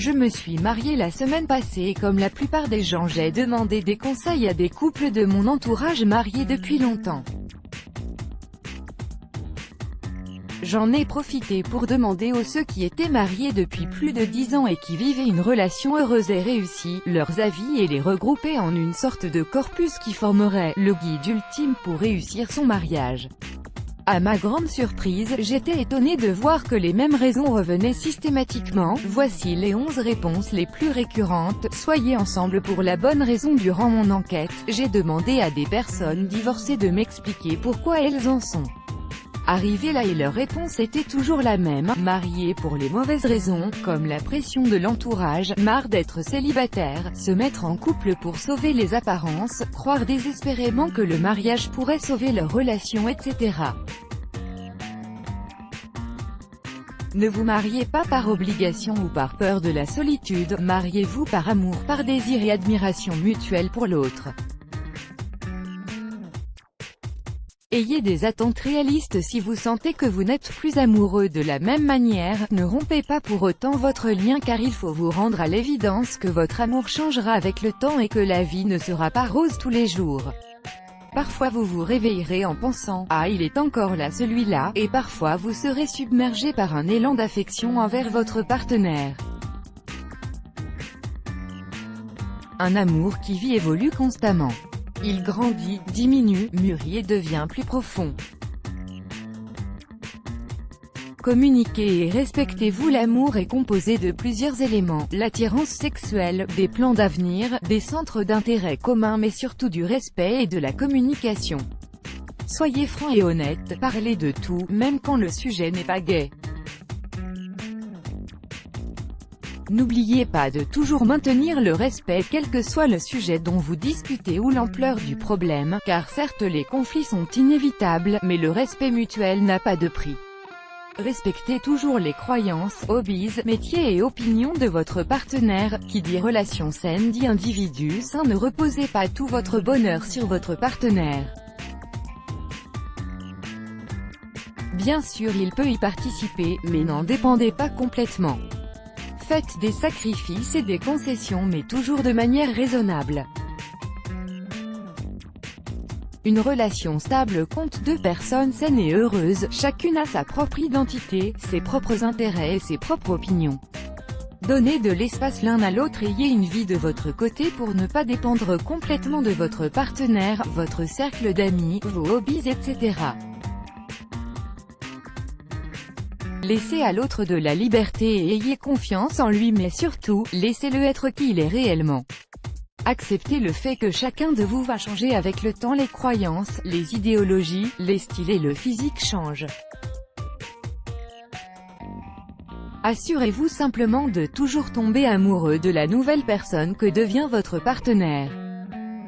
Je me suis mariée la semaine passée et comme la plupart des gens j'ai demandé des conseils à des couples de mon entourage mariés depuis longtemps. J'en ai profité pour demander aux ceux qui étaient mariés depuis plus de 10 ans et qui vivaient une relation heureuse et réussie, leurs avis et les regrouper en une sorte de corpus qui formerait le guide ultime pour réussir son mariage. À ma grande surprise, j'étais étonnée de voir que les mêmes raisons revenaient systématiquement. Voici les 11 réponses les plus récurrentes. Soyez ensemble pour la bonne raison. Durant mon enquête, j'ai demandé à des personnes divorcées de m'expliquer pourquoi elles en sont arrivées là et leur réponse était toujours la même, mariées pour les mauvaises raisons, comme la pression de l'entourage, marre d'être célibataire, se mettre en couple pour sauver les apparences, croire désespérément que le mariage pourrait sauver leur relation, etc. Ne vous mariez pas par obligation ou par peur de la solitude, mariez-vous par amour, par désir et admiration mutuelle pour l'autre. Ayez des attentes réalistes. Si vous sentez que vous n'êtes plus amoureux de la même manière, ne rompez pas pour autant votre lien car il faut vous rendre à l'évidence que votre amour changera avec le temps et que la vie ne sera pas rose tous les jours. Parfois vous vous réveillerez en pensant « Ah, il est encore là celui-là » et parfois vous serez submergé par un élan d'affection envers votre partenaire. Un amour qui vit évolue constamment. Il grandit, diminue, mûrit et devient plus profond. Communiquez et respectez-vous. L'amour est composé de plusieurs éléments, l'attirance sexuelle, des plans d'avenir, des centres d'intérêt communs mais surtout du respect et de la communication. Soyez franc et honnête, parlez de tout, même quand le sujet n'est pas gai. N'oubliez pas de toujours maintenir le respect quel que soit le sujet dont vous discutez ou l'ampleur du problème, car certes les conflits sont inévitables, mais le respect mutuel n'a pas de prix. Respectez toujours les croyances, hobbies, métiers et opinions de votre partenaire. Qui dit relation saine dit individu sain. Ne reposez pas tout votre bonheur sur votre partenaire. Bien sûr il peut y participer, mais n'en dépendez pas complètement. Faites des sacrifices et des concessions mais toujours de manière raisonnable. Une relation stable compte 2 personnes saines et heureuses, chacune a sa propre identité, ses propres intérêts et ses propres opinions. Donnez de l'espace l'un à l'autre. Ayez une vie de votre côté pour ne pas dépendre complètement de votre partenaire, votre cercle d'amis, vos hobbies, etc. Laissez à l'autre de la liberté et ayez confiance en lui mais surtout, laissez-le être qui il est réellement. Acceptez le fait que chacun de vous va changer avec le temps. Les croyances, les idéologies, les styles et le physique changent. Assurez-vous simplement de toujours tomber amoureux de la nouvelle personne que devient votre partenaire.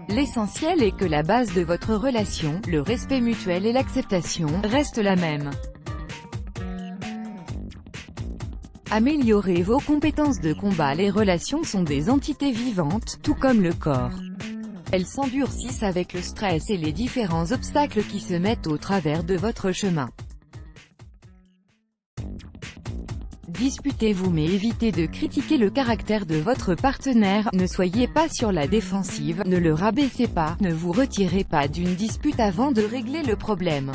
L'essentiel est que la base de votre relation, le respect mutuel et l'acceptation, reste la même. Améliorez vos compétences de combat. Les relations sont des entités vivantes, tout comme le corps. Elles s'endurcissent avec le stress et les différents obstacles qui se mettent au travers de votre chemin. Disputez-vous mais évitez de critiquer le caractère de votre partenaire. Ne soyez pas sur la défensive, ne le rabaissez pas, ne vous retirez pas d'une dispute avant de régler le problème.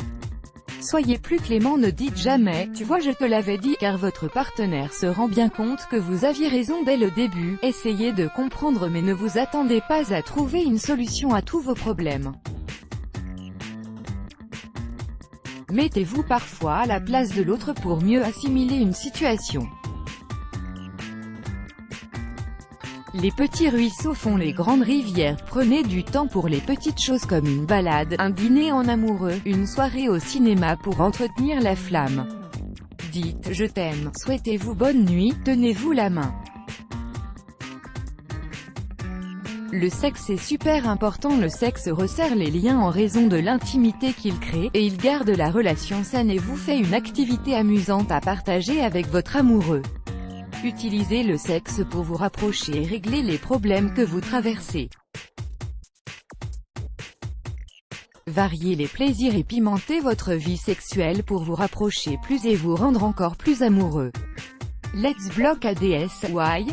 Soyez plus clément. Ne dites jamais « tu vois je te l'avais dit » car votre partenaire se rend bien compte que vous aviez raison dès le début. Essayez de comprendre mais ne vous attendez pas à trouver une solution à tous vos problèmes. Mettez-vous parfois à la place de l'autre pour mieux assimiler une situation. Les petits ruisseaux font les grandes rivières. Prenez du temps pour les petites choses comme une balade, un dîner en amoureux, une soirée au cinéma pour entretenir la flamme. Dites « je t'aime », souhaitez-vous bonne nuit, tenez-vous la main. Le sexe est super important. Le sexe resserre les liens en raison de l'intimité qu'il crée, et il garde la relation saine et vous fait une activité amusante à partager avec votre amoureux. Utilisez le sexe pour vous rapprocher et régler les problèmes que vous traversez. Variez les plaisirs et pimentez votre vie sexuelle pour vous rapprocher plus et vous rendre encore plus amoureux. Let's block ADS. Why?